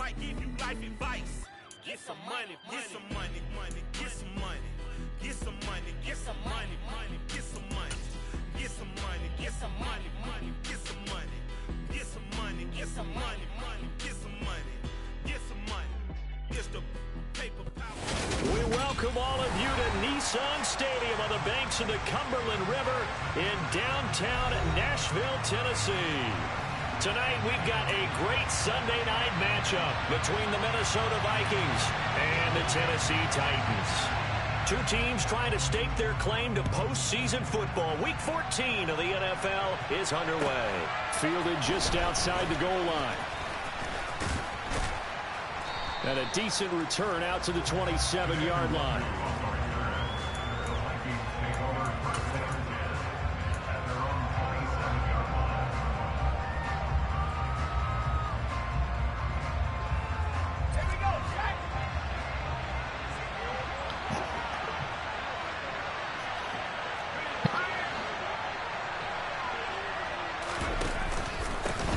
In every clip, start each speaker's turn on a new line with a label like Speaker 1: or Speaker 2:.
Speaker 1: might give you life advice. Get some money, get some money, get some money, get some money, get some money, get some money, get some money, get some money, get some money, get some money, get some money, get some money, get some money. It's the paper power.
Speaker 2: We welcome all of you to Nissan Stadium on the banks of the Cumberland River in downtown Nashville, Tennessee. Tonight we've got a great Sunday night matchup between the Minnesota Vikings and the Tennessee Titans. Two teams trying to stake their claim to postseason football. Week 14 of the NFL is underway.
Speaker 3: Fielded just outside the goal line. And a decent return out to the 27-yard line.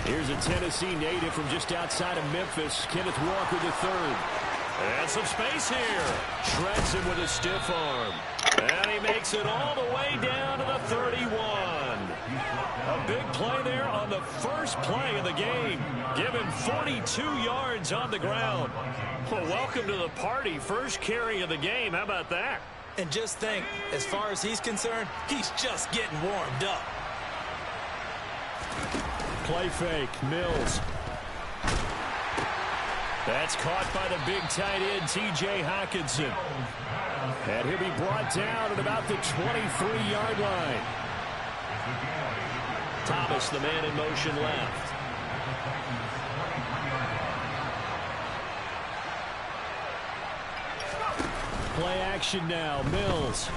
Speaker 3: Here's a Tennessee native from just outside of Memphis, Kenneth Walker III.
Speaker 2: And some space here. Shreds him with a stiff arm. And he makes it all the way down to the 31. A big play there on the first play of the game. Give him 42 yards on the ground. Well, welcome to the party. First carry of the game. How about that?
Speaker 4: And just think, as far as he's concerned, he's just getting warmed up.
Speaker 3: Play fake, Mills.
Speaker 2: That's caught by the big tight end, T.J. Hockenson.
Speaker 3: And he'll be brought down at about the 23-yard line.
Speaker 2: Thomas, the man in motion left.
Speaker 3: Play action now, Mills.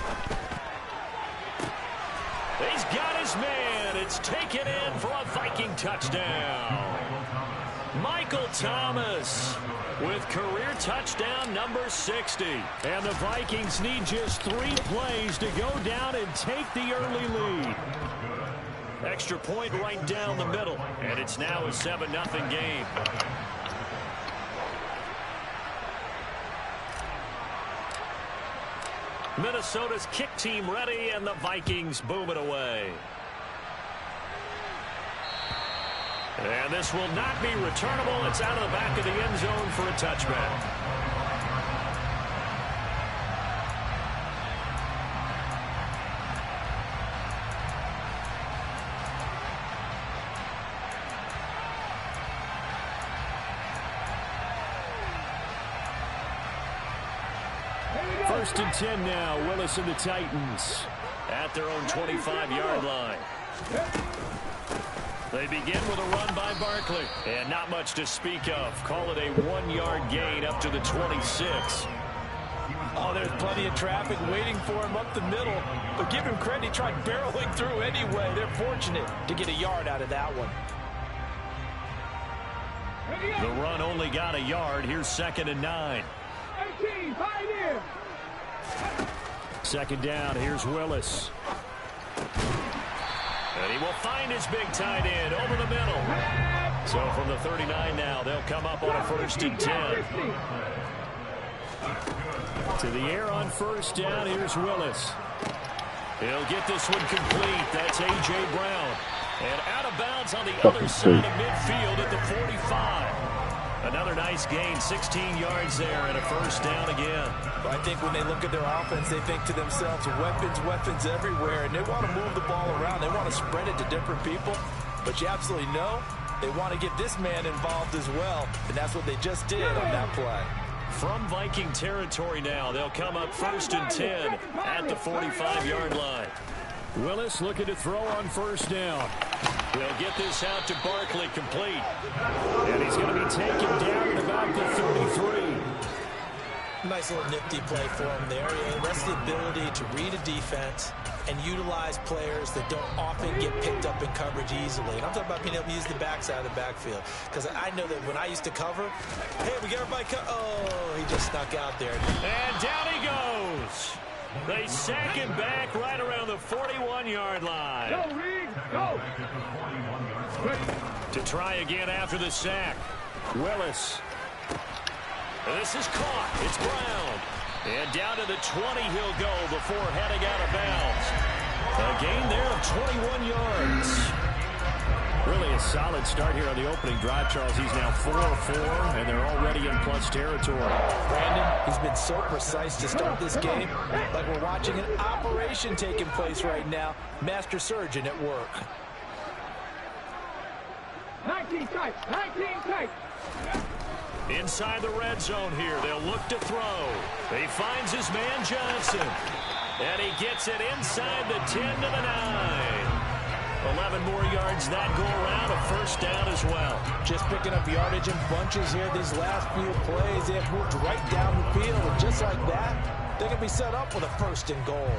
Speaker 2: He's got his man. It's taken in for a Viking touchdown. Michael Thomas with career touchdown number 60.
Speaker 3: And the Vikings need just 3 plays to go down and take the early lead.
Speaker 2: Extra point right down the middle. And it's now a 7-0 game. Minnesota's kick team ready, and the Vikings boom it away. And this will not be returnable. It's out of the back of the end zone for a touchback.
Speaker 3: First and 10 now, Willis and the Titans.
Speaker 2: At their own 25-yard line. They begin with a run by Barkley. And not much to speak of. Call it a 1-yard gain up to the 26.
Speaker 4: Oh, there's plenty of traffic waiting for him up the middle. But give him credit, he tried barreling through anyway. They're fortunate to get a yard out of that one.
Speaker 2: The run only got a yard. Here's 2nd and 9.
Speaker 1: 18, hide in.
Speaker 3: Second down, here's Willis.
Speaker 2: And he will find his big tight end over the middle. So from the 39 now, they'll come up on a 1st and 10.
Speaker 3: To the air on 1st down, here's Willis.
Speaker 2: He'll get this one complete. That's A.J. Brown. And out of bounds on the other side of midfield at the 45. Another nice gain, 16 yards there, and a 1st down again.
Speaker 4: I think when they look at their offense, they think to themselves, weapons everywhere, and they want to move the ball around. They want to spread it to different people, but you absolutely know they want to get this man involved as well, and that's what they just did on that play.
Speaker 2: From Viking territory now, they'll come up 1st and 10 at the 45-yard line.
Speaker 3: Willis looking to throw on 1st down.
Speaker 2: He'll get this out to Barkley, complete.
Speaker 3: And he's going to be taken down at about the 33.
Speaker 4: Nice little nifty play for him there. That's the ability to read a defense and utilize players that don't often get picked up in coverage easily. And I'm talking about being able to use the backside of the backfield. Because I know that when I used to cover, hey, we got everybody oh, he just snuck out there.
Speaker 2: And down he goes. They sack him back right around the 41-yard line.
Speaker 1: Go, Reed, go.
Speaker 2: To try again after the sack.
Speaker 3: Willis.
Speaker 2: This is caught. It's Brown. And down to the 20 he'll go before heading out of bounds. A gain there of 21 yards. Really a solid start here on the opening drive, Charles. He's now 4-4, and they're already in plus territory.
Speaker 4: Brandon, he's been so precise to start this game, like we're watching an operation taking place right now. Master surgeon at work.
Speaker 5: 19 tight, 19 tight.
Speaker 2: Inside the red zone here, they'll look to throw. He finds his man Johnson, and he gets it inside the 10 to the 9. 11 more yards that go around, a first down as well.
Speaker 4: Just picking up yardage in bunches here. These last few plays, they have moved right down the field, and just like that, they can be set up with a first and goal.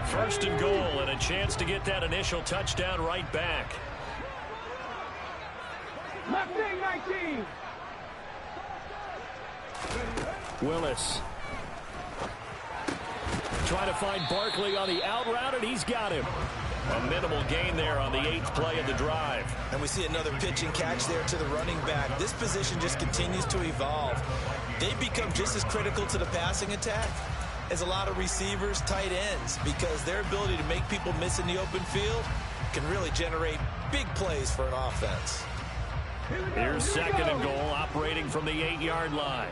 Speaker 2: First and goal, and a chance to get that initial touchdown right back.
Speaker 5: Left wing 19.
Speaker 2: Willis. Trying to find Barkley on the out route, and he's got him. A minimal gain there on the 8th play of the drive.
Speaker 4: And we see another pitch and catch there to the running back. This position just continues to evolve. They've become just as critical to the passing attack as a lot of receivers, tight ends, because their ability to make people miss in the open field can really generate big plays for an offense.
Speaker 2: Here's second and goal, operating from the 8-yard line.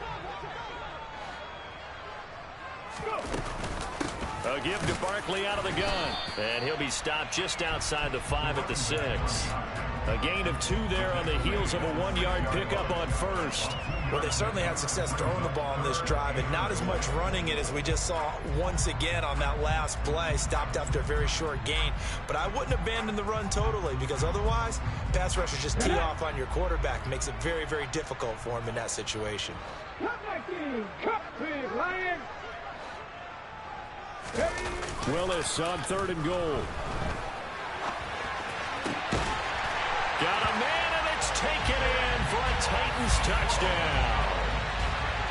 Speaker 2: A give to Barkley out of the gun, and he'll be stopped just outside the 5 at the 6. A gain of 2 there on the heels of a 1-yard pickup on first.
Speaker 4: Well, they certainly had success throwing the ball on this drive, and not as much running it as we just saw once again on that last play. Stopped after a very short gain. But I wouldn't abandon the run totally, because otherwise, pass rushers just tee off on your quarterback. Makes it very, very difficult for him in that situation.
Speaker 2: Willis on third and goal. Got a man, and it's taken in for a Titans touchdown.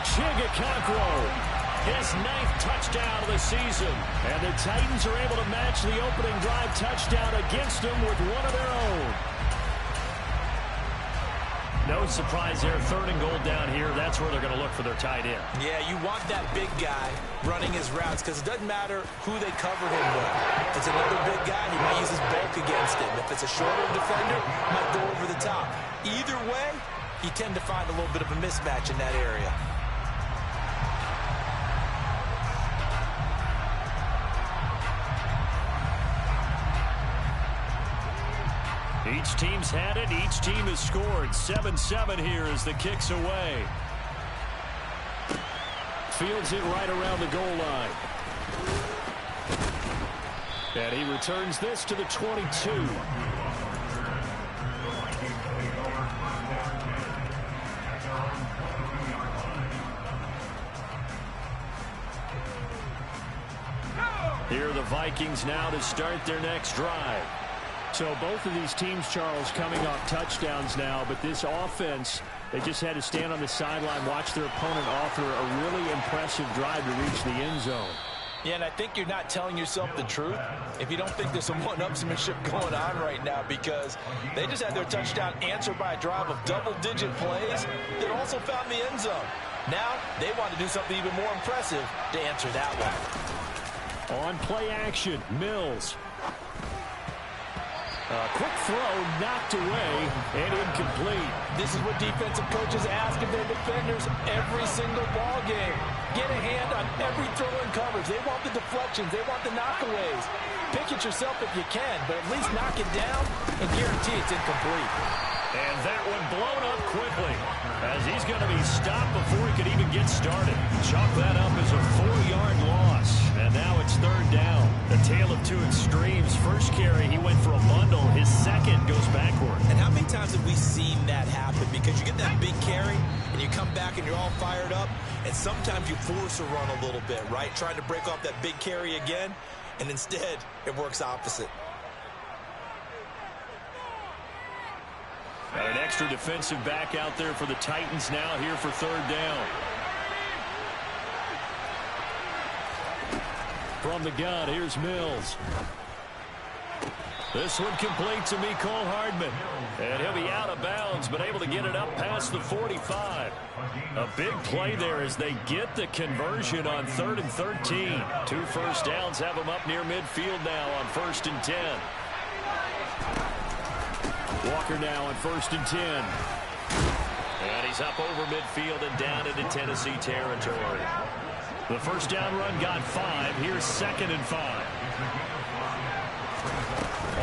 Speaker 2: Ckren, his 9th touchdown of the season. And the Titans are able to match the opening drive touchdown against them with one of their own. No surprise there, third and goal down here. That's where they're going to look for their tight end.
Speaker 4: Yeah, you want that big guy running his routes, because it doesn't matter who they cover him with. If it's another big guy, he might use his bulk against him. If it's a shorter defender, he might go over the top. Either way, you tend to find a little bit of a mismatch in that area.
Speaker 2: Each team's had it. Each team has scored. 7-7 here as the kick's away. Fields it right around the goal line.
Speaker 3: And he returns this to the 22. Here are the Vikings now to start their next drive. So both of these teams, Charles, coming off touchdowns now, but this offense, they just had to stand on the sideline, watch their opponent offer a really impressive drive to reach the end zone.
Speaker 4: Yeah, and I think you're not telling yourself the truth if you don't think there's some one-upsmanship going on right now, because they just had their touchdown answered by a drive of double-digit plays that also found the end zone. Now they want to do something even more impressive to answer that one.
Speaker 3: On play action, Mills. A quick throw knocked away and incomplete.
Speaker 4: This is what defensive coaches ask of their defenders every single ball game. Get a hand on every throw in coverage. They want the deflections. They want the knockaways. Pick it yourself if you can, but at least knock it down and guarantee it's incomplete.
Speaker 2: And that one blown up quickly as he's going to be stopped before he could even get started. Chalk that up as a 4-yard loss. And now it's third down. The tale of two extremes. First carry, he went for a bundle. His second goes backward.
Speaker 4: And how many times have we seen that happen? Because you get that big carry, and you come back and you're all fired up, and sometimes you force a run a little bit, right? Trying to break off that big carry again, and instead it works opposite.
Speaker 2: Got an extra defensive back out there for the Titans now here for third down.
Speaker 3: From the gun, here's Mills. This one complete to Mecole Hardman.
Speaker 2: And he'll be out of bounds, but able to get it up past the 45. A big play there as they get the conversion on 3rd and 13. 2 first downs have them up near midfield now on 1st and 10.
Speaker 3: Walker now on 1st and 10.
Speaker 2: And he's up over midfield and down into Tennessee territory.
Speaker 3: The first down run got 5. Here's 2nd and 5.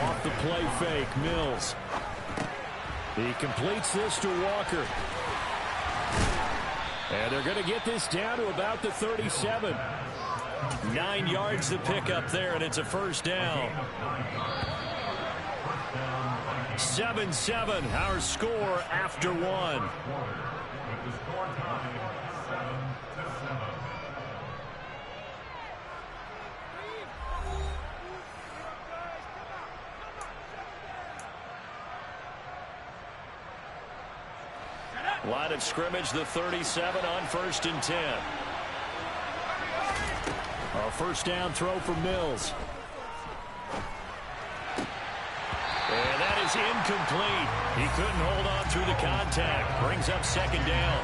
Speaker 3: Off the play fake, Mills. He completes this to Walker. And they're going to get this down to about the 37.
Speaker 2: 9 yards to pick up there, and it's a first down. 7-7, our score after 1. Line of scrimmage, the 37 on 1st and 10.
Speaker 3: A first down throw for Mills.
Speaker 2: And that is incomplete. He couldn't hold on through the contact. Brings up 2nd down.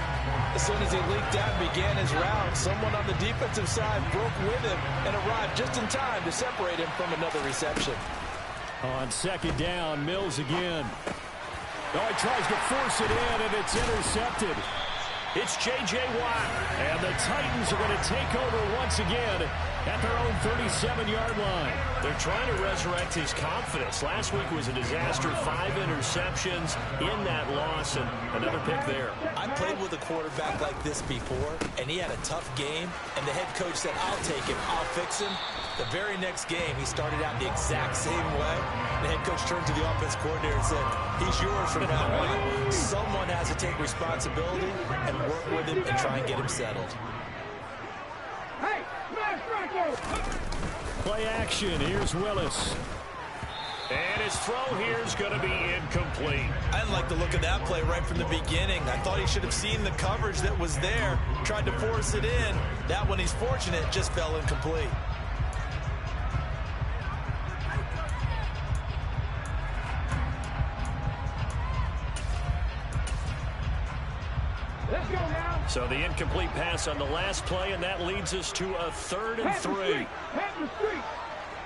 Speaker 4: As soon as he leaked out and began his route, someone on the defensive side broke with him and arrived just in time to separate him from another reception.
Speaker 3: On 2nd down, Mills again. Oh, he tries to force it in, and it's intercepted.
Speaker 2: It's J.J. Watt.
Speaker 3: And the Titans are going to take over once again at their own 37-yard line.
Speaker 2: They're trying to resurrect his confidence. Last week was a disaster. 5 interceptions in that loss, and another pick there.
Speaker 4: I played with a quarterback like this before, and he had a tough game, and the head coach said, I'll take him, I'll fix him. The very next game, he started out the exact same way. The head coach turned to the offense coordinator and said, he's yours from now on. Someone has to take responsibility and work with him and try and get him settled.
Speaker 5: Hey, smash Franco!
Speaker 3: Play action. Here's Willis.
Speaker 2: And his throw here is going to be incomplete.
Speaker 4: I didn't like the look of that play right from the beginning. I thought he should have seen the coverage that was there, tried to force it in. That one, he's fortunate, just fell incomplete.
Speaker 5: Let's go now.
Speaker 2: So the incomplete pass on the last play, and that leads us to a 3rd and 3.
Speaker 5: Head the street.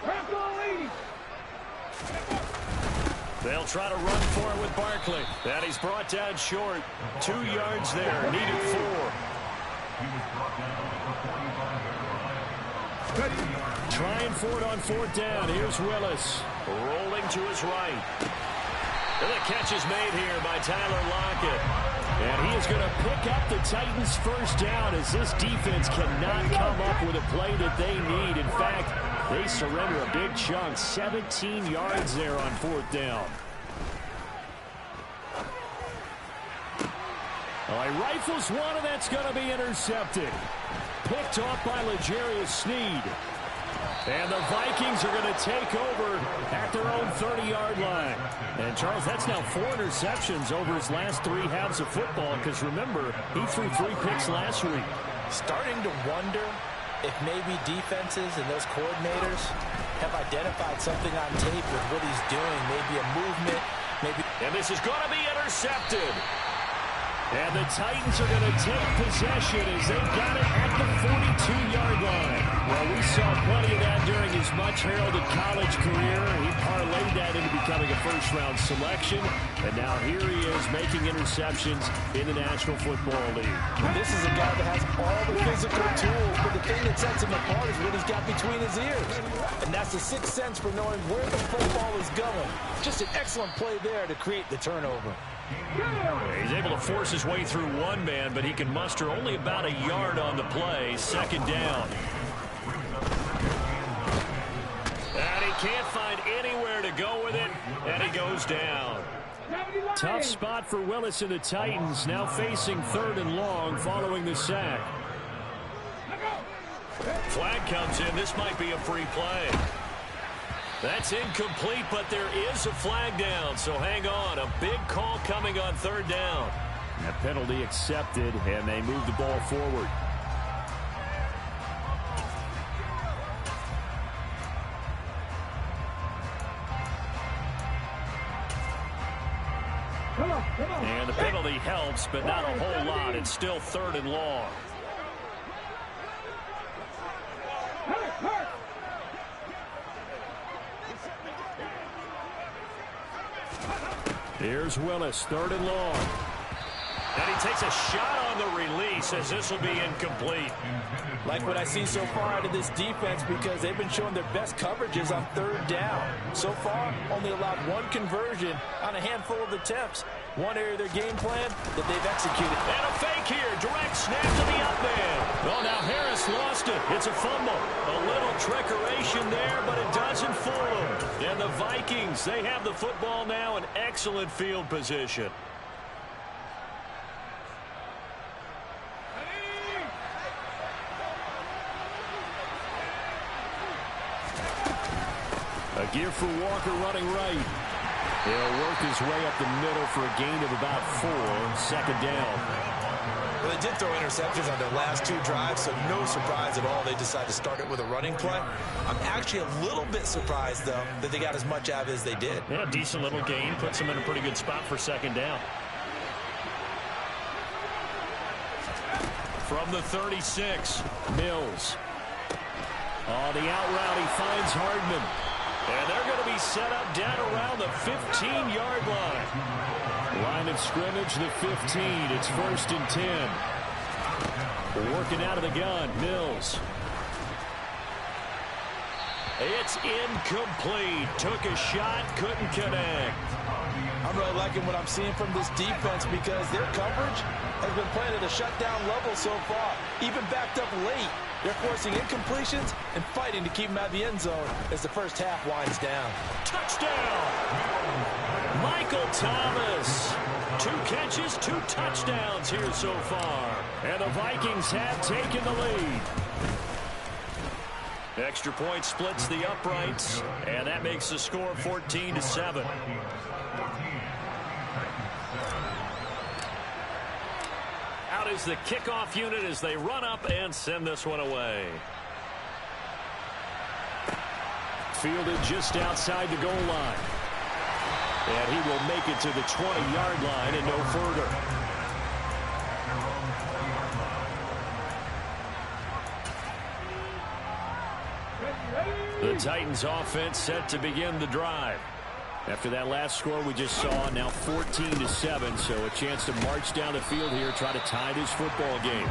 Speaker 5: Franco leads.
Speaker 2: They'll try to run for it with Barkley. And he's brought down short. 2 yards there. Needed 4.
Speaker 3: Trying for it on 4th down. Here's Willis.
Speaker 2: Rolling to his right. And the catch is made here by Tyler Lockett.
Speaker 3: And he is going to pick up the Titans' first down as this defense cannot come up with a play that they need. In fact, They surrender a big chunk, 17 yards there on 4th down. He rifles one, and that's going to be intercepted. Picked off by L'Jarius Sneed. And the Vikings are going to take over at their own 30-yard line. And, Charles, that's now 4 interceptions over his last 3 halves of football, because, remember, he threw 3 picks last week.
Speaker 4: Starting to wonder if maybe defenses and those coordinators have identified something on tape with what he's doing, maybe a movement, maybe.
Speaker 2: And this is going to be intercepted.
Speaker 3: And the Titans are going to take possession as they've got it at the 42-yard line. Well, we saw plenty of that during his much-heralded college career. He parlayed that into becoming a first-round selection. And now here he is making interceptions in the National Football League.
Speaker 4: This is a guy that has all the physical tools, but the thing that sets him apart is what he's got between his ears. And that's the sixth sense for knowing where the football is going. Just an excellent play there to create the turnover.
Speaker 2: He's able to force his way through one man, but he can muster only about a yard on the play. 2nd down. And he can't find anywhere to go with it, and he goes down.
Speaker 3: Tough spot for Willis and the Titans, now facing 3rd and long following the sack.
Speaker 2: Flag comes in. This might be a free play. That's incomplete, but there is a flag down, so hang on. A big call coming on 3rd down.
Speaker 3: A penalty accepted, and they move the ball forward.
Speaker 2: And the penalty helps, but not a whole lot. It's still 3rd and long.
Speaker 3: Here's Willis, 3rd and long.
Speaker 2: And he takes a shot on the release as this will be incomplete.
Speaker 4: Like what I see so far out of this defense, because they've been showing their best coverages on 3rd down. So far, only allowed 1 conversion on a handful of attempts. One area of their game plan that they've executed.
Speaker 2: And a fake here. Direct snap to the up man. Oh, now Harris lost it. It's a fumble. A little trickeration there, but it doesn't fool them. And the Vikings, they have the football now in excellent field position.
Speaker 3: A gear for Walker running right. He'll work his way up the middle for a gain of about 4. 2nd down.
Speaker 4: Well, they did throw interceptions on their last 2 drives, so no surprise at all they decided to start it with a running play. I'm actually a little bit surprised, though, that they got as much out of it as they did.
Speaker 2: Yeah, decent little gain. Puts them in a pretty good spot for 2nd down. From the 36,
Speaker 3: Mills. On the out route, he finds Hardman.
Speaker 2: And they're going to be set up down around the 15-yard line.
Speaker 3: Line of scrimmage, the 15. It's 1st and 10. Working out of the gun, Mills.
Speaker 2: It's incomplete. Took a shot, couldn't connect.
Speaker 4: I'm really liking what I'm seeing from this defense because their coverage has been playing at a shutdown level so far. Even backed up late, they're forcing incompletions and fighting to keep them out of the end zone as the first half winds down.
Speaker 2: Touchdown! Michael Thomas. 2 catches, 2 touchdowns here so far.
Speaker 3: And the Vikings have taken the lead.
Speaker 2: Extra point splits the uprights, and that makes the score 14-7. Out is the kickoff unit as they run up and send this one away.
Speaker 3: Fielded just outside the goal line. And he will make it to the 20-yard line and no further. The Titans offense set to begin the drive. After that last score we just saw, now 14-7, so a chance to march down the field here, try to tie this football game.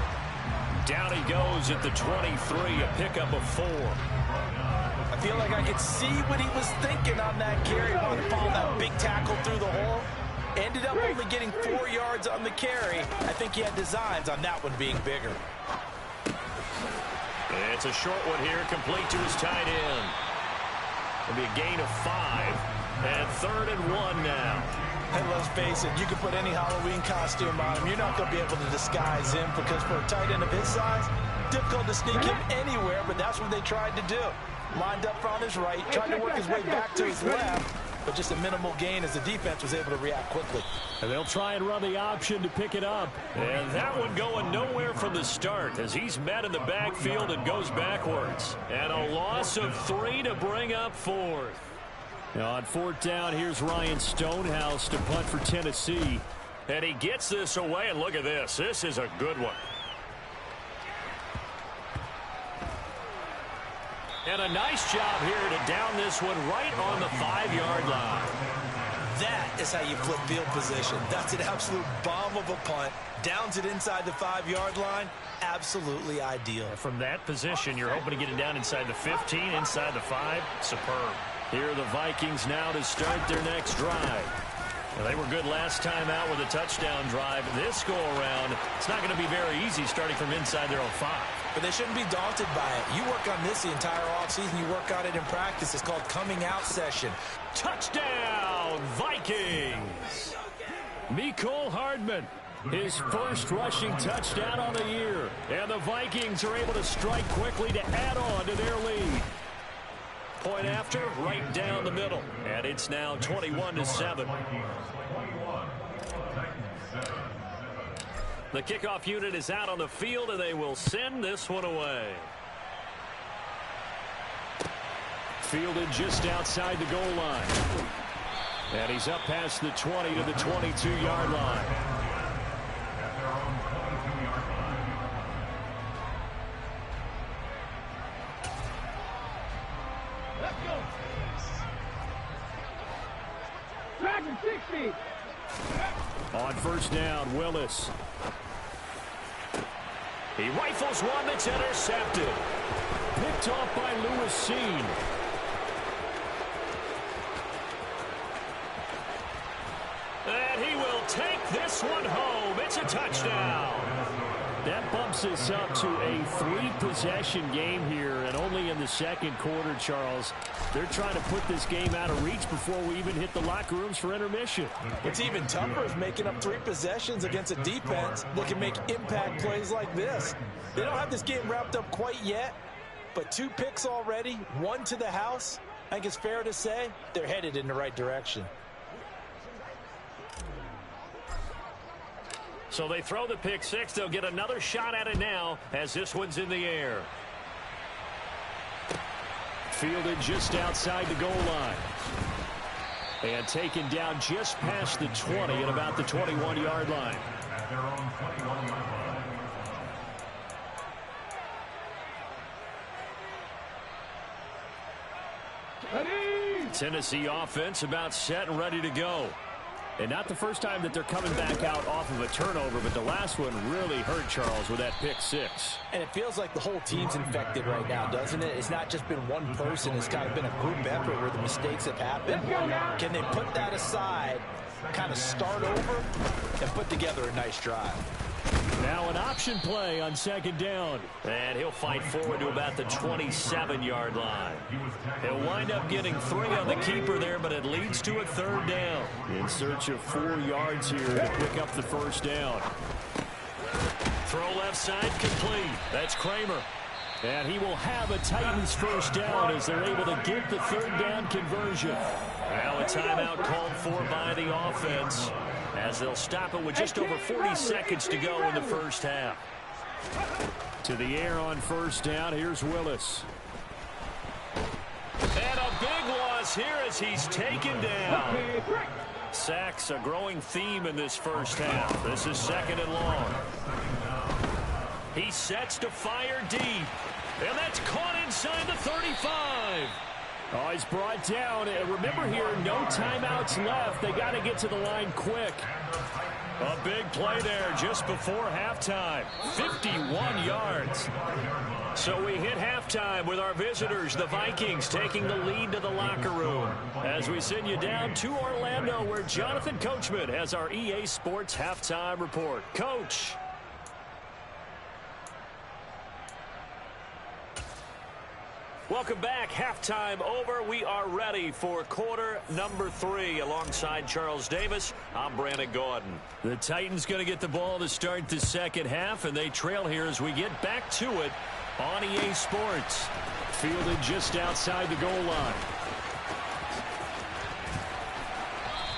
Speaker 2: Down he goes at the 23, a pickup of 4.
Speaker 4: I feel like I could see what he was thinking on that carry. Wanted to follow that big tackle through the hole. Ended up only getting 4 yards on the carry. I think he had designs on that one being bigger.
Speaker 2: It's a short one here, complete to his tight end. It'll be a gain of 5, and 3rd and 1 now.
Speaker 4: And let's face it, you can put any Halloween costume on him. You're not going to be able to disguise him because for a tight end of his size, difficult to sneak him anywhere, but that's what they tried to do. Lined up on his right, tried to work his way back to his left, but just a minimal gain as the defense was able to react quickly.
Speaker 2: And they'll try and run the option to pick it up. And that one going nowhere from the start as he's met in the backfield and goes backwards. And a loss of 3 to bring up 4th. Now on 4th down, here's Ryan Stonehouse to punt for Tennessee. And he gets this away, and look at this. This is a good one. And a nice job here to down this one right on the 5-yard line.
Speaker 4: That is how you flip field position. That's an absolute bomb of a punt. Downs it inside the 5-yard line. Absolutely ideal.
Speaker 2: From that position, you're hoping to get it down inside the 15, inside the 5. Superb. Here are the Vikings now to start their next drive. Well, they were good last time out with a touchdown drive. This go-around, it's not going to be very easy starting from inside their own 5.
Speaker 4: But they shouldn't be daunted by it. You work on this the entire offseason. You work on it in practice. It's called coming out session.
Speaker 2: Touchdown, Vikings! Mecole Hardman, his first rushing touchdown on the year. And the Vikings are able to strike quickly to add on to their lead. Point after, right down the middle. And it's now 21-7. The kickoff unit is out on the field, and they will send this one away. Fielded just outside the goal line. And he's up past the 20 to the 22-yard line.
Speaker 5: Let's go. Back to 60.
Speaker 2: On 1st down, Willis. He rifles one that's intercepted. Picked off by Lewis Seen. And he will take this one home. It's a touchdown. That bumps us up to a 3-possession game here, and only in the 2nd quarter, Charles. They're trying to put this game out of reach before we even hit the locker rooms for intermission.
Speaker 4: What's even tougher is making up 3 possessions against a defense that can make impact plays like this. They don't have this game wrapped up quite yet, but 2 picks already, 1 to the house. I think it's fair to say they're headed in the right direction.
Speaker 2: So they throw the pick 6. They'll get another shot at it now as this one's in the air. Fielded just outside the goal line. And taken down just past the 20 at about the 21-yard line. Tennessee offense about set and ready to go. And not the first time that they're coming back out off of a turnover, but the last one really hurt Charles with that pick 6.
Speaker 4: And it feels like the whole team's infected right now, doesn't it? It's not just been one person. It's kind of been a group effort where the mistakes have happened. Can they put that aside, kind of start over, and put together a nice drive?
Speaker 2: Now an option play on 2nd down. And he'll fight forward to about the 27-yard line. He'll wind up getting 3 on the keeper there, but it leads to a 3rd down. In search of 4 yards here to pick up the 1st down. Throw left side complete. That's Kramer. And he will have a Titans 1st down as they're able to get the 3rd down conversion. Now a timeout called for by the offense, as they'll stop it with just over 40 seconds to go in the 1st half. To the air on 1st down, here's Willis. And a big loss here as he's taken down. Sacks, a growing theme in this 1st half. This is 2nd and long. He sets to fire deep. And that's caught inside the 35. Oh, he's brought down. And remember here, no timeouts left. They got to get to the line quick. A big play there just before halftime. 51 yards. So we hit halftime with our visitors, the Vikings, taking the lead to the locker room. As we send you down to Orlando, where Jonathan Coachman has our EA Sports halftime report. Coach. Welcome back. Halftime over. We are ready for quarter number 3. Alongside Charles Davis, I'm Brandon Gordon. The Titans going to get the ball to start the second half, and they trail here as we get back to it on EA Sports. Fielded just outside the goal line.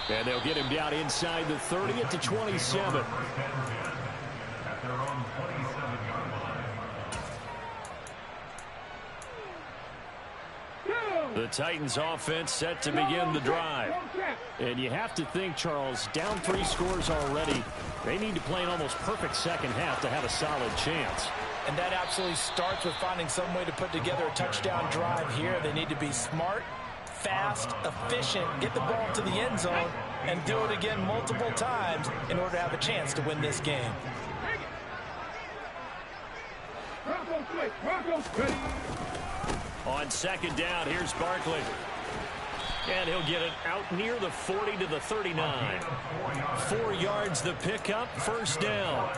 Speaker 2: And they'll get him down inside the 30 at the 27. The Titans offense set to begin the drive. And you have to think, Charles, down 3 scores already. They need to play an almost perfect second half to have a solid chance.
Speaker 4: And that absolutely starts with finding some way to put together a touchdown drive here. They need to be smart, fast, efficient, get the ball to the end zone, and do it again multiple times in order to have a chance to win this game.
Speaker 2: On second down, here's Barkley. And he'll get it out near the 40 to the 39. 4 yards the pickup, first down.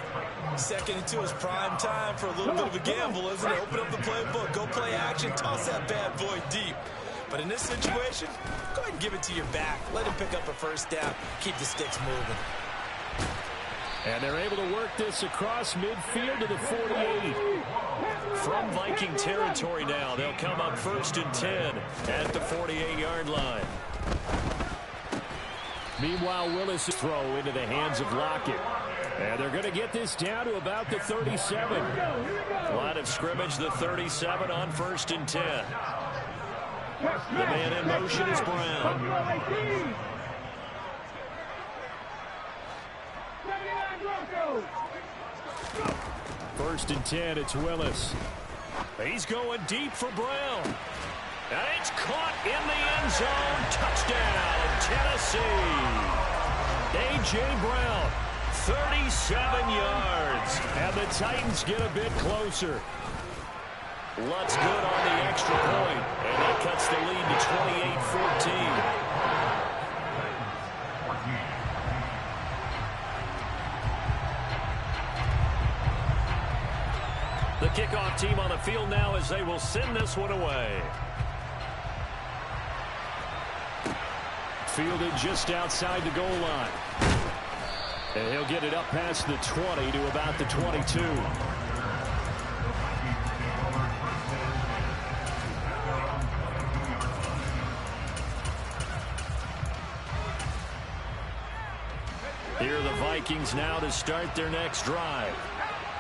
Speaker 4: Second and 2 is prime time for a little bit of a gamble, isn't it? Open up the playbook, go play action, toss that bad boy deep. But in this situation, go ahead and give it to your back. Let him pick up a first down, keep the sticks moving.
Speaker 2: And they're able to work this across midfield to the 48. From Viking territory now, they'll come up first and 10 at the 48-yard line. Meanwhile, Willis throw into the hands of Lockett. And they're going to get this down to about the 37. Line of scrimmage, the 37 on first and 10. The man in motion is Brown. First and 10, it's Willis. He's going deep for Brown. And it's caught in the end zone. Touchdown, Tennessee. A.J. Brown, 37 yards. And the Titans get a bit closer. Lutz good on the extra point. And that cuts the lead to 28-14. The kickoff team on the field now as they will send this one away. Fielded just outside the goal line. And he'll get it up past the 20 to about the 22. Here are the Vikings now to start their next drive.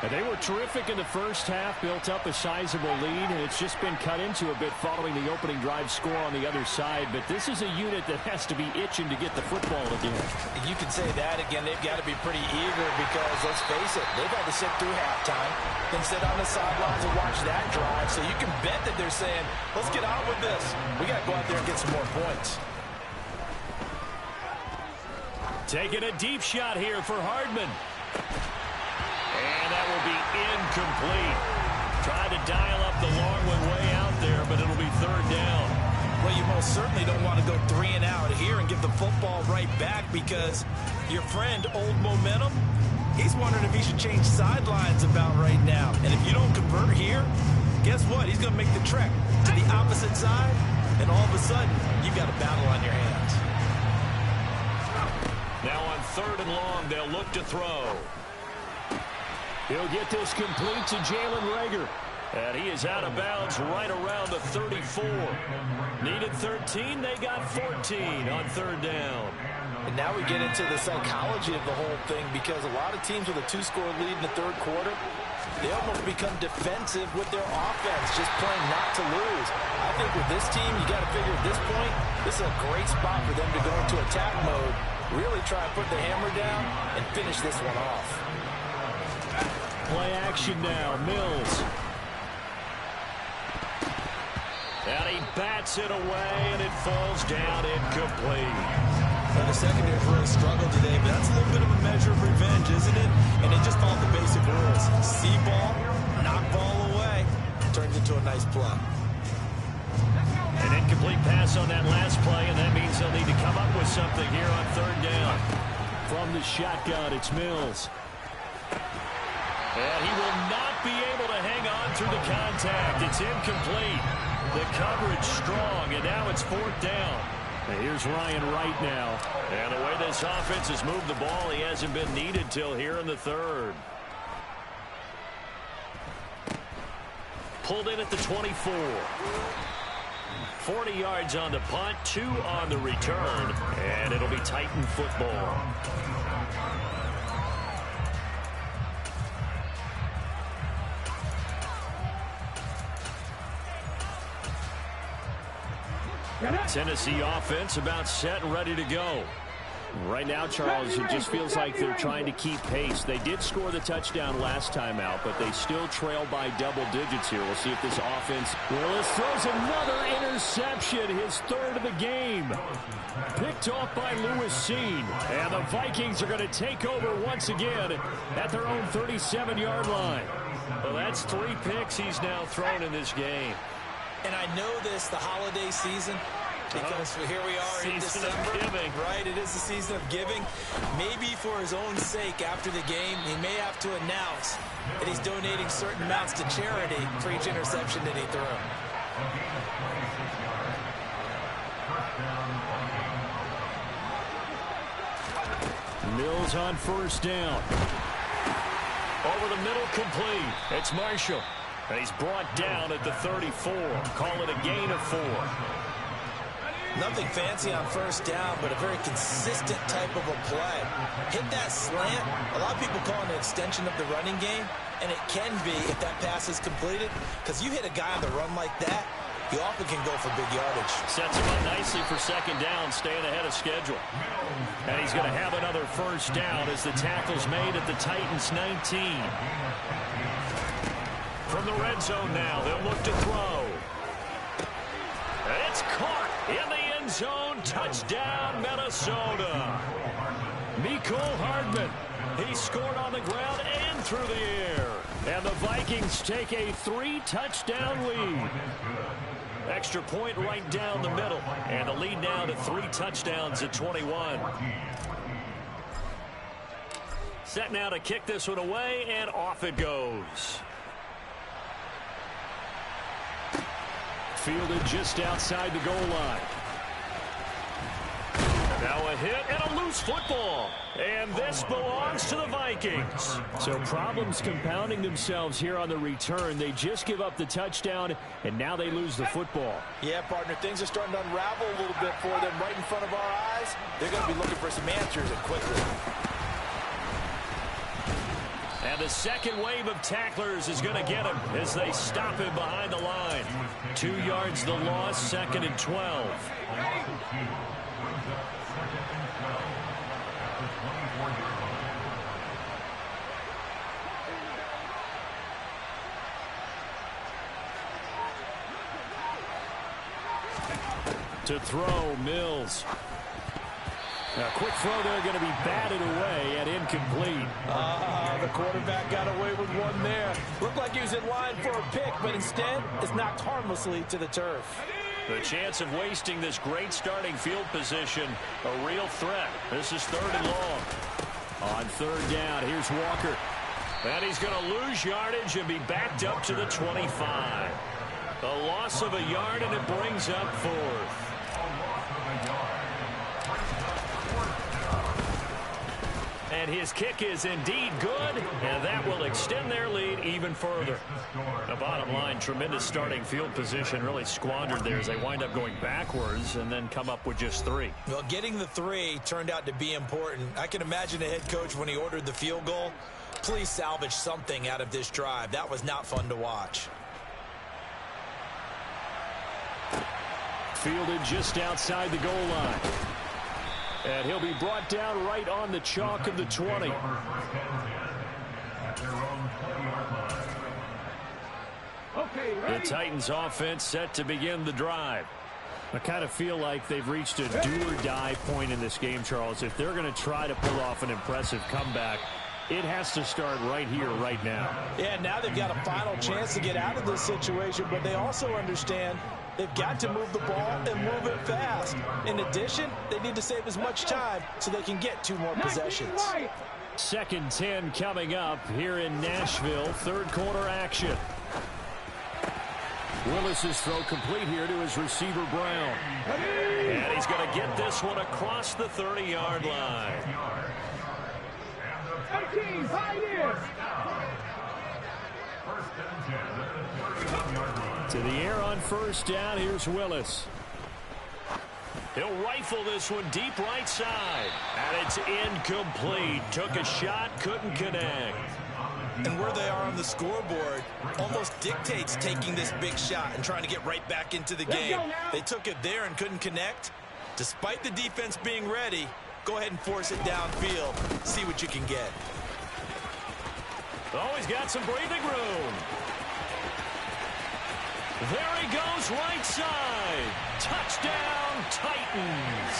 Speaker 2: And they were terrific in the first half, built up a sizable lead, and it's just been cut into a bit following the opening drive score on the other side. But this is a unit that has to be itching to get the football again.
Speaker 4: You can say that again. They've got to be pretty eager because, let's face it, they've had to sit through halftime, then sit on the sidelines and watch that drive. So you can bet that they're saying, let's get on with this. We got to go out there and get some more points.
Speaker 2: Taking a deep shot here for Hardman. And that will be incomplete. Tried to dial up the long one way out there, but it'll be third down.
Speaker 4: Well, you most certainly don't want to go 3 and out here and give the football right back because your friend, Old Momentum, he's wondering if he should change sidelines about right now. And if you don't convert here, guess what? He's going to make the trek to the opposite side, and all of a sudden, you've got a battle on your hands.
Speaker 2: Now on third and long, they'll look to throw. He'll get this complete to Jalen Reagor. And he is out of bounds right around the 34. Needed 13. They got 14 on third down.
Speaker 4: And now we get into the psychology of the whole thing because a lot of teams with a 2-score lead in the third quarter, they almost become defensive with their offense, just playing not to lose. I think with this team, you got to figure at this point, this is a great spot for them to go into attack mode, really try and put the hammer down and finish this one off.
Speaker 2: Play action now, Mills. And he bats it away, and it falls down incomplete.
Speaker 4: Well, the secondary's really struggled today, but that's a little bit of a measure of revenge, isn't it? And they just followed the basic rules. See ball, knock ball away, turns into a nice play.
Speaker 2: An incomplete pass on that last play, and that means they'll need to come up with something here on third down. From the shotgun, it's Mills. And he will not be able to hang on through the contact. It's incomplete. The coverage strong, and now it's 4th down. And here's Ryan Wright now. And the way this offense has moved the ball, he hasn't been needed till here in the 3rd. Pulled in at the 24. 40 yards on the punt, 2 on the return, and it'll be Titan football. Tennessee offense about set and ready to go. Right now, Charles, it just feels like they're trying to keep pace. They did score the touchdown last time out, but they still trail by double digits here. We'll see if this offense... Willis throws another interception, his 3rd of the game. Picked off by Lewis Seen. And the Vikings are going to take over once again at their own 37-yard line. Well, that's 3 picks he's now thrown in this game.
Speaker 4: And I know this, the holiday season, because here we are in December. Right, it is the season of giving. Maybe for his own sake after the game, he may have to announce that he's donating certain amounts to charity for each interception that he threw.
Speaker 2: Mills on 1st down. Over the middle, complete. It's Marshall. And he's brought down at the 34. Call it a gain of 4.
Speaker 4: Nothing fancy on 1st down, but a very consistent type of a play. Hit that slant. A lot of people call it an extension of the running game, and it can be if that pass is completed, because you hit a guy on the run like that, you often can go for big yardage.
Speaker 2: Sets him up nicely for 2nd down, staying ahead of schedule. And he's going to have another 1st down as the tackle's made at the Titans 19. From the red zone now, they'll look to throw. And it's caught in the end zone. Touchdown, Minnesota. Mecole Hardman. He scored on the ground and through the air. And the Vikings take a 3-touchdown lead. Extra point right down the middle. And the lead now to 3 touchdowns at 21. Set now to kick this one away, and off it goes. Fielded just outside the goal line. Now a hit and a loose football. And this belongs to the Vikings. So problems compounding themselves here on the return. They just give up the touchdown, and now they lose the football.
Speaker 4: Yeah, partner, things are starting to unravel a little bit for them right in front of our eyes. They're going to be looking for some answers and quickly.
Speaker 2: And the second wave of tacklers is going to get him as they stop him behind the line. 2 yards the loss, 2nd and 12. To throw, Mills. A quick throw there, going to be batted away and incomplete.
Speaker 4: The quarterback got away with one there. Looked like he was in line for a pick, but instead is knocked harmlessly to the turf.
Speaker 2: The chance of wasting this great starting field position, a real threat. This is 3rd and long. On 3rd down, here's Walker. And he's going to lose yardage and be backed up to the 25. A loss of a yard, and it brings up 4th. And his kick is indeed good, and that will extend their lead even further. The bottom line, tremendous starting field position, really squandered there as they wind up going backwards and then come up with just 3.
Speaker 4: Well, getting the 3 turned out to be important. I can imagine the head coach when he ordered the field goal. Please salvage something out of this drive. That was not fun to watch.
Speaker 2: Fielded just outside the goal line. And he'll be brought down right on the chalk of the 20. The Titans offense set to begin the drive. I kind of feel like they've reached a do-or-die point in this game, Charles. If they're going to try to pull off an impressive comeback, it has to start right here, right now.
Speaker 4: Yeah, now they've got a final chance to get out of this situation, but they also understand they've got to move the ball and move it fast. In addition, they need to save as much time so they can get 2 more possessions.
Speaker 2: Second 10 coming up here in Nashville. Third quarter action. Willis's throw complete here to his receiver, Brown. And he's going to get this one across the 30-yard line.
Speaker 5: 18, Pioneers.
Speaker 2: To the air on first down. Here's Willis. He'll rifle this one deep right side. And it's incomplete. Took a shot, couldn't connect.
Speaker 4: And where they are on the scoreboard almost dictates taking this big shot and trying to get right back into the game. They took it there and couldn't connect. Despite the defense being ready, go ahead and force it downfield. See what you can get.
Speaker 2: Oh, he's got some breathing room. There he goes, right side. Touchdown, Titans.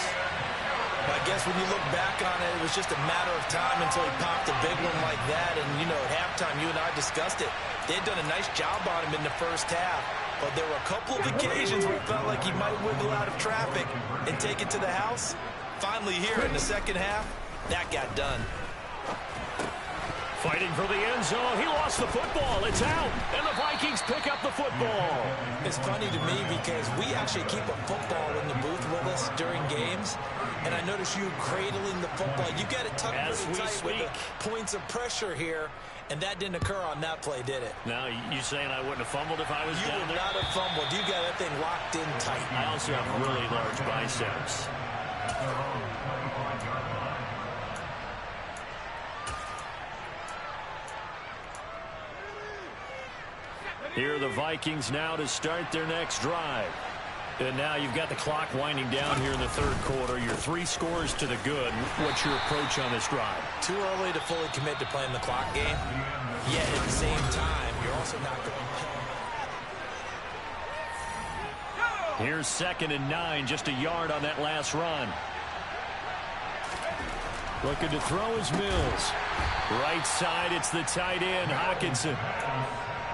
Speaker 4: I guess when you look back on it, it was just a matter of time until he popped a big one like that. And, you know, at halftime, you and I discussed it. They had done a nice job on him in the first half. But there were a couple of occasions where it felt like he might wiggle out of traffic and take it to the house. Finally here in the second half, that got done.
Speaker 2: Fighting for the end zone. He lost the football. It's out. And the Vikings pick up the football.
Speaker 4: It's funny to me because we actually keep a football in the booth with us during games. And I notice you cradling the football. You got it tucked really tight with the points of pressure here. And that didn't occur on that play, did it?
Speaker 2: Now, you saying I wouldn't have fumbled if I was down there?
Speaker 4: You would not have fumbled. You got that thing locked in tight.
Speaker 2: I also have really large biceps. Here are the Vikings now to start their next drive. And now you've got the clock winding down here in the third quarter. Your 3 scores to the good. What's your approach on this drive?
Speaker 4: Too early to fully commit to playing the clock game. Yet at the same time, you're also not going.
Speaker 2: Here's 2nd and 9, just a yard on that last run. Looking to throw is Mills. Right side, it's the tight end, Hockenson.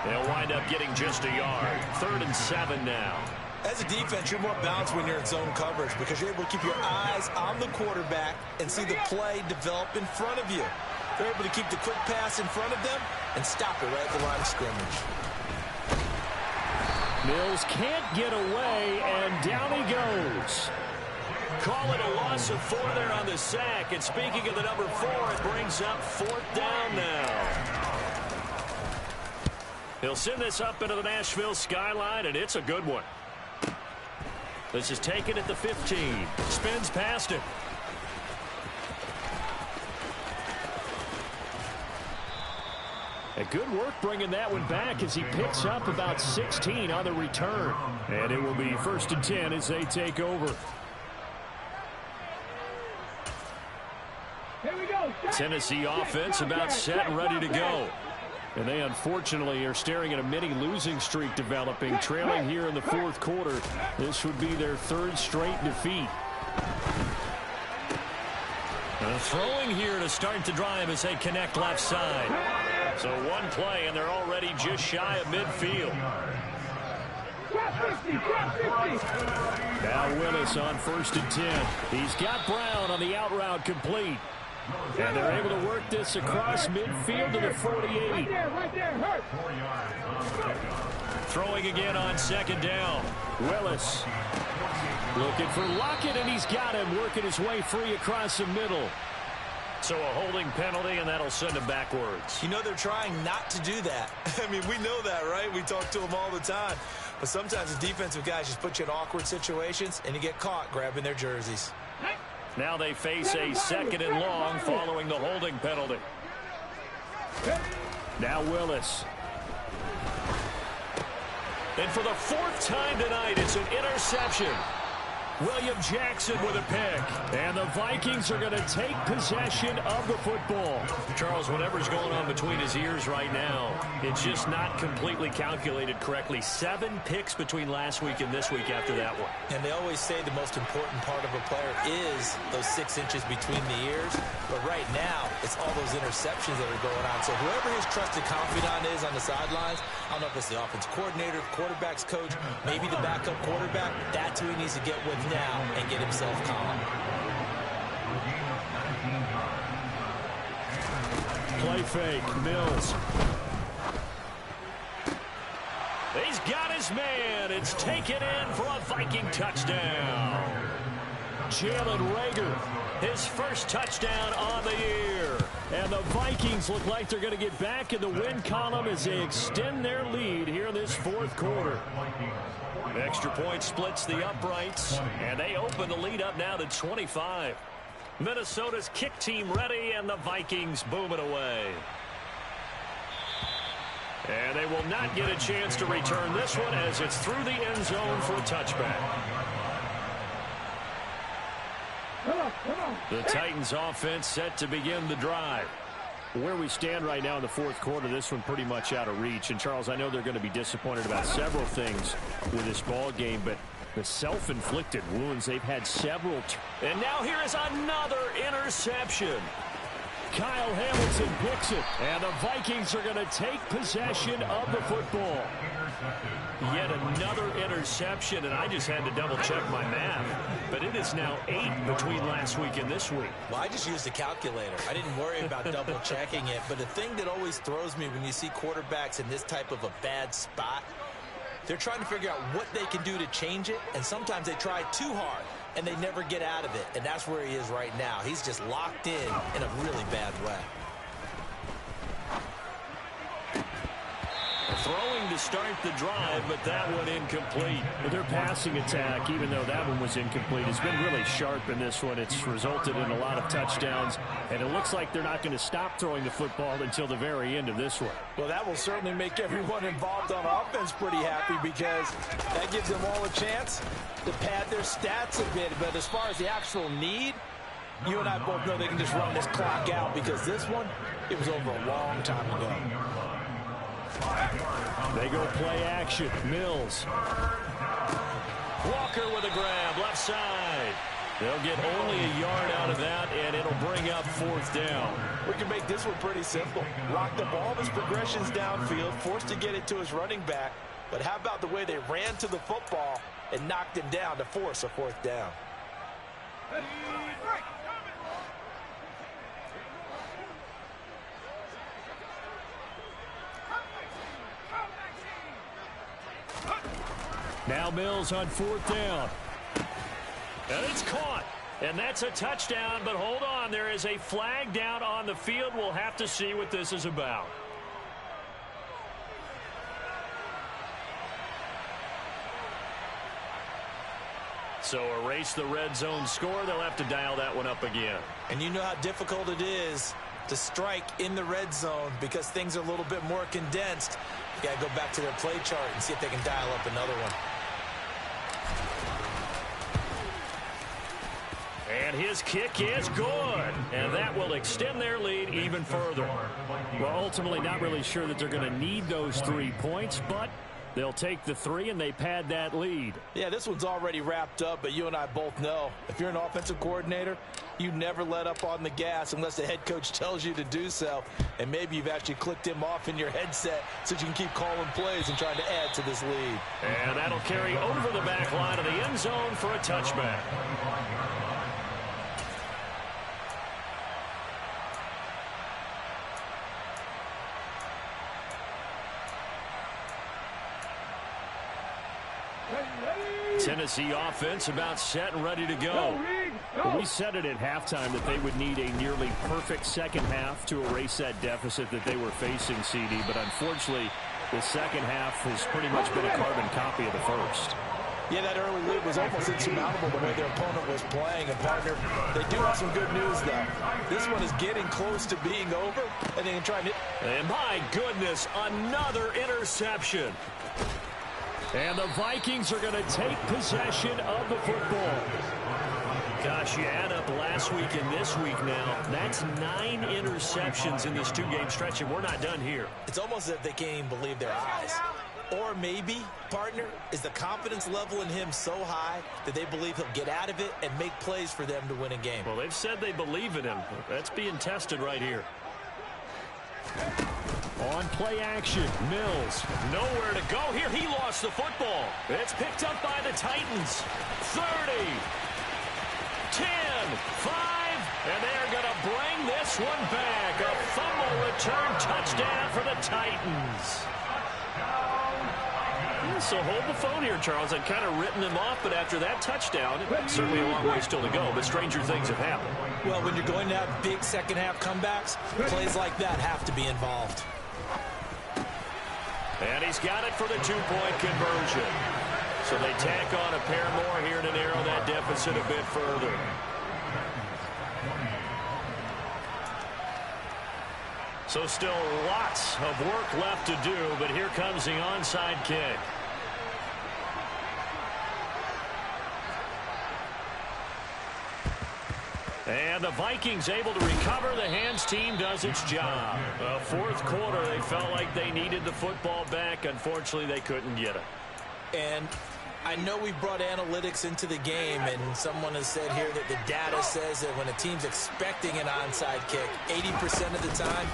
Speaker 2: They'll wind up getting just a yard. 3rd and 7 now.
Speaker 4: As a defense, you're more balanced when you're in zone coverage because you're able to keep your eyes on the quarterback and see the play develop in front of you. They're able to keep the quick pass in front of them and stop it right at the line of scrimmage.
Speaker 2: Mills can't get away, and down he goes. Call it a loss of 4 there on the sack. And speaking of the number 4, it brings up 4th down now. He'll send this up into the Nashville skyline, and it's a good one. This is taken at the 15. Spins past it. A good work bringing that one back as he picks up about 16 on the return. And it will be 1st and 10 as they take over.
Speaker 5: Here we go.
Speaker 2: Tennessee offense about set and ready to go. And they unfortunately are staring at a mini losing streak developing, trailing here in the 4th quarter. This would be their 3rd straight defeat. Throwing here to start the drive as they connect left side. So one play and they're already just shy of midfield. Now Willis on 1st and 10. He's got Brown on the out route complete. And they're able to work this across midfield to the 48.
Speaker 5: Right there, hurt.
Speaker 2: Throwing again on 2nd down. Willis looking for Lockett, and he's got him working his way free across the middle. So a holding penalty, and that'll send him backwards.
Speaker 4: You know they're trying not to do that. I mean, we know that, right? We talk to them all the time. But sometimes the defensive guys just put you in awkward situations, and you get caught grabbing their jerseys.
Speaker 2: Now they face a 2nd and long following the holding penalty. Now Willis. And for the 4th time tonight, it's an interception. William Jackson with a pick. And the Vikings are going to take possession of the football. Charles, whatever's going on between his ears right now, it's just not completely calculated correctly. 7 picks between last week and this week after that one.
Speaker 4: And they always say the most important part of a player is those 6 inches between the ears. But right now, it's all those interceptions that are going on. So whoever his trusted confidant is on the sidelines, I don't know if it's the offense coordinator, quarterback's coach, maybe the backup quarterback, that's who he needs to get with now and get himself calm.
Speaker 3: play fake. Mills. He's got his man. It's taken in for a Viking touchdown. Jalen Reagor, his first touchdown on the year. And the Vikings look like they're going to get back in the win column as they extend their lead here in this fourth quarter. Extra point splits the uprights, and they open the lead up now to 25. Minnesota's kick team ready, and the Vikings boom it away. And they will not get a chance to return this one as it's through the end zone for a touchback. The Titans offense set to begin the drive. Where we stand right now in the fourth quarter, this one pretty much out of reach. And, Charles, I know they're going to be disappointed about several things with this ball game, but the self-inflicted wounds, they've had several. And now here is another interception. Kyle Hamilton picks it, and the Vikings are going to take possession of the football. Yet another interception, and I just had to double-check my math. But it is now 8 between last week and this week.
Speaker 4: Well, I just used a calculator. I didn't worry about double-checking it. But the thing that always throws me when you see quarterbacks in this type of a bad spot, they're trying to figure out what they can do to change it, and sometimes they try too hard, and they never get out of it. And that's where he is right now. He's just locked in a really bad way.
Speaker 3: Throwing to start the drive, but that one incomplete. But their passing attack, even though that one was incomplete, has been really sharp in this one. It's resulted in a lot of touchdowns, and it looks like they're not going to stop throwing the football until the very end of this one.
Speaker 4: Well, that will certainly make everyone involved on offense pretty happy because that gives them all a chance to pad their stats a bit. But as far as the actual need, you and I both know they can just run this clock out because this one, it was over a long time ago.
Speaker 3: They go play action. Mills. Walker with a grab, left side. They'll get only a yard out of that, and it'll bring up fourth down.
Speaker 4: We can make this one pretty simple. Lock up all of his progressions downfield, forced to get it to his running back. But how about the way they ran to the football and knocked him down to force a fourth down?
Speaker 3: Now Mills on fourth down. And it's caught. And that's a touchdown, but hold on. There is a flag down on the field. We'll have to see what this is about. So erase the red zone score. They'll have to dial that one up again.
Speaker 4: And you know how difficult it is to strike in the red zone because things are a little bit more condensed. You got to go back to their play chart and see if they can dial up another one.
Speaker 3: And his kick is good. And that will extend their lead even further. Well, ultimately not really sure that they're going to need those 3 points, but they'll take the 3 and they pad that lead.
Speaker 4: Yeah, this one's already wrapped up, but you and I both know if you're an offensive coordinator, you never let up on the gas unless the head coach tells you to do so. And maybe you've actually clicked him off in your headset so you can keep calling plays and trying to add to this lead.
Speaker 3: And that'll carry over the back line of the end zone for a touchback. Tennessee offense about set and ready to go. We said it at halftime that they would need a nearly perfect second half to erase that deficit that they were facing, CD. But unfortunately, the second half has pretty much been a carbon copy of the first.
Speaker 4: Yeah, that early lead was almost insurmountable the way their opponent was playing. And, partner, they do have some good news, though. This one is getting close to being over, and they can try and hit.
Speaker 3: And my goodness, another interception. And the Vikings are going to take possession of the football. Gosh, you add up last week and this week now. That's 9 interceptions in this 2-game stretch, and we're not done here.
Speaker 4: It's almost as if they can't even believe their eyes. Or maybe, partner, is the confidence level in him so high that they believe he'll get out of it and make plays for them to win a game.
Speaker 3: Well, they've said they believe in him. That's being tested right here. On play action, Mills. Nowhere to go here. He lost the football. It's picked up by the Titans. 30. 10.
Speaker 2: 5, and they're going to bring this one back. A fumble return touchdown for the Titans. So hold the phone here, Charles. I'd kind of written them off, but after that touchdown, certainly a long way still to go, but stranger things have happened.
Speaker 4: Well, when you're going to have big second-half comebacks, plays like that have to be involved.
Speaker 2: And he's got it for the two-point conversion. So they tack on a pair more here to narrow that deficit a bit further. So still lots of work left to do, but here comes the onside kick. And the Vikings able to recover. The hands team does its job. Fourth quarter, they felt like they needed the football back. Unfortunately, they couldn't get it.
Speaker 4: And I know we brought analytics into the game, and someone has said here that the data says that when a team's expecting an onside kick, 80% of the time,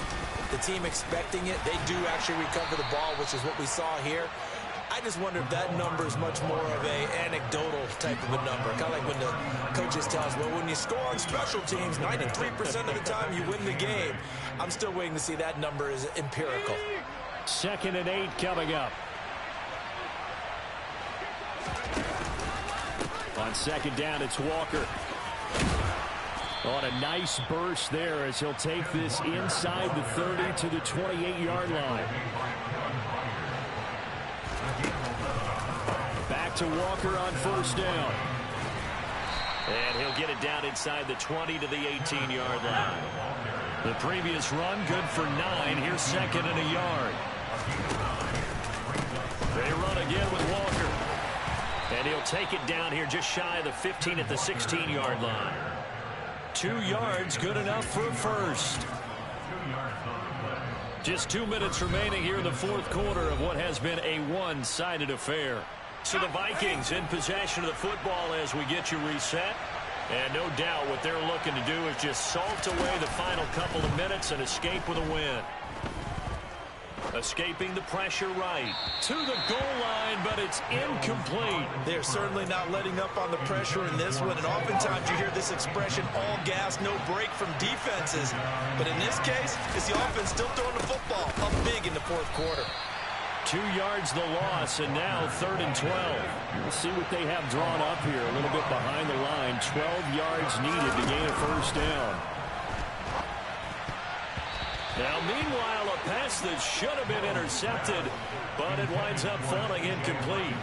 Speaker 4: the team expecting it, they do actually recover the ball, which is what we saw here. I just wonder if that number is much more of a anecdotal type of a number. Kind of like when the coaches tell us, well, when you score on special teams, 93% of the time you win the game. I'm still waiting to see that number is empirical.
Speaker 2: 2nd and 8 coming up. On 2nd down, it's Walker. On a nice burst there as he'll take this inside the 30 to the 28-yard line. Back to Walker on 1st down. And he'll get it down inside the 20 to the 18-yard line. The previous run good for 9. Here's 2nd and a yard. They run again with Walker. And he'll take it down here just shy of the 15 at the 16-yard line. 2 yards, good enough for a first. Just 2 minutes remaining here in the fourth quarter of what has been a one-sided affair. So the Vikings in possession of the football as we get you reset. And no doubt what they're looking to do is just salt away the final couple of minutes and escape with a win. Escaping the pressure right to the goal line, but it's incomplete.
Speaker 4: They're certainly not letting up on the pressure in this one, and oftentimes you hear this expression, all gas, no break from defenses. But in this case, it's the offense still throwing the football up big in the fourth quarter.
Speaker 2: 2 yards the loss, and now 3rd and 12. We'll see what they have drawn up here, a little bit behind the line. 12 yards needed to gain a first down. Now, meanwhile, a pass that should have been intercepted, but it winds up falling incomplete.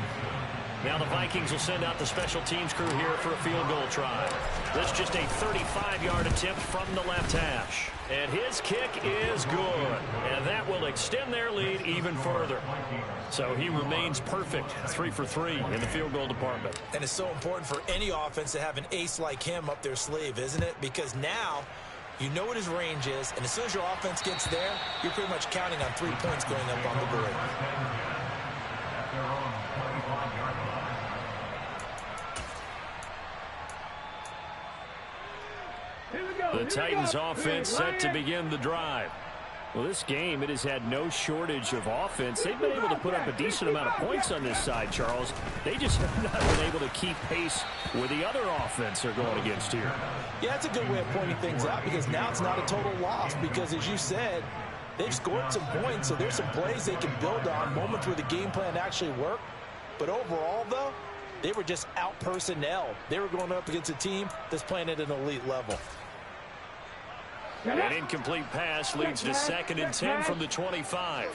Speaker 2: Now the Vikings will send out the special teams crew here for a field goal try. That's just a 35-yard attempt from the left hash. And his kick is good. And that will extend their lead even further. So he remains perfect, 3 for 3 in the field goal department.
Speaker 4: And it's so important for any offense to have an ace like him up their sleeve, isn't it? Because now you know what his range is, and as soon as your offense gets there, you're pretty much counting on 3 points going up on the board.
Speaker 2: The Titans offense set to begin the drive. Well, this game, it has had no shortage of offense. They've been able to put up a decent amount of points on this side, Charles. They just have not been able to keep pace with the other offense they're going against here.
Speaker 4: Yeah, that's a good way of pointing things out, because now it's not a total loss, because as you said, they've scored some points, so there's some plays they can build on, moments where the game plan actually worked. But overall, though, they were just out-personnel. They were going up against a team that's playing at an elite level.
Speaker 2: An incomplete pass leads to 2nd and 10 from the 25.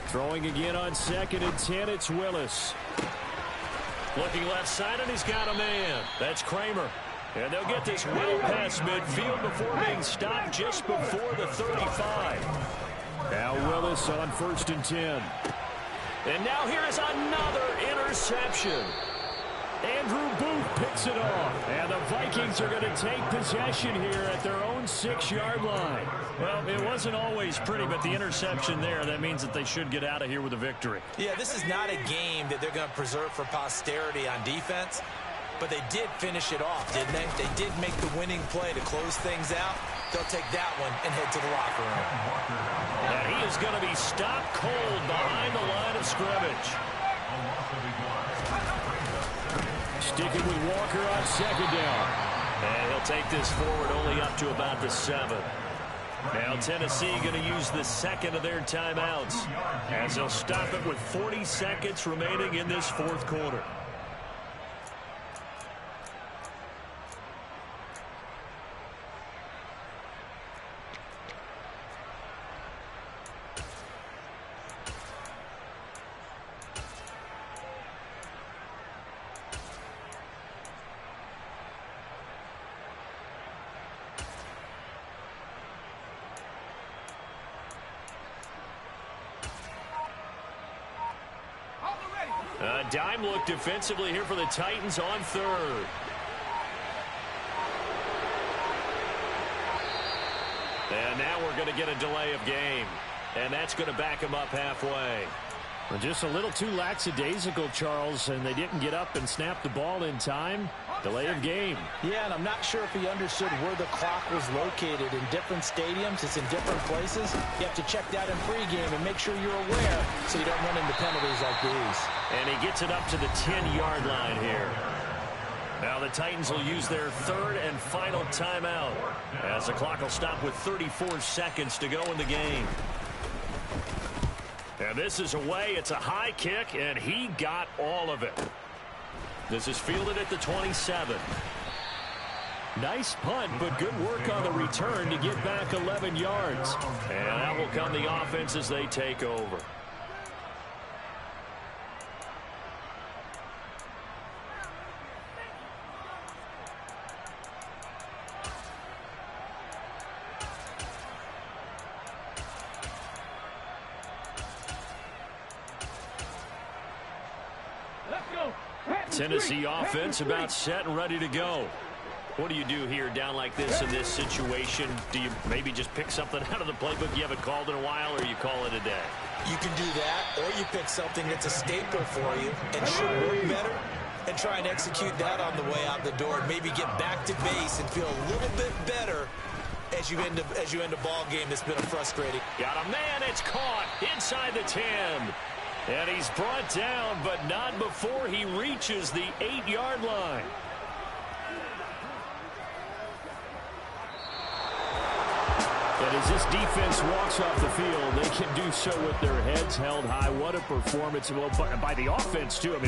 Speaker 2: Throwing again on 2nd and 10, it's Willis. Looking left side, and he's got a man. That's Kramer. And they'll get this well past midfield before being stopped just before the 35. Now Willis on 1st and 10. And now here is another interception. Andrew Booth picks it off. And the Vikings are going to take possession here at their own 6-yard line. Well, it wasn't always pretty, but the interception there, that means that they should get out of here with a victory.
Speaker 4: Yeah, this is not a game that they're going to preserve for posterity on defense, but they did finish it off, didn't they? They did make the winning play to close things out. They'll take that one and head to the locker room.
Speaker 2: And he is going to be stopped cold behind the line of scrimmage.
Speaker 3: Sticking with Walker on second down.
Speaker 2: And he'll take this forward only up to about the 7. Now Tennessee going to use the second of their timeouts as they'll stop it with 40 seconds remaining in this fourth quarter. Dime look defensively here for the Titans on third. And now we're going to get a delay of game. And that's going to back him up halfway.
Speaker 3: Well, just a little too lackadaisical, Charles, and they didn't get up and snap the ball in time. Delay of game.
Speaker 4: Yeah, and I'm not sure if he understood where the clock was located. In different stadiums, it's in different places. You have to check that in pregame and make sure you're aware so you don't run into penalties like these.
Speaker 2: And he gets it up to the 10-yard line here. Now the Titans will use their third and final timeout as the clock will stop with 34 seconds to go in the game. And this is away. It's a high kick, and he got all of it. This is fielded at the 27.
Speaker 3: Nice punt, but good work on the return to get back 11 yards.
Speaker 2: And out will come the offense as they take over. Tennessee offense about set and ready to go. What do you do here down like this in this situation? Do you maybe just pick something out of the playbook you haven't called in a while, or you call it a day?
Speaker 4: You can do that, or you pick something that's a staple for you and should work better and try and execute that on the way out the door and maybe get back to base and feel a little bit better as you end a ball game that's been frustrating.
Speaker 2: Got a man, it's caught inside the 10. And he's brought down, but not before he reaches the 8-yard line.
Speaker 3: And as this defense walks off the field, they can do so with their heads held high. What a performance by the offense, too. I mean,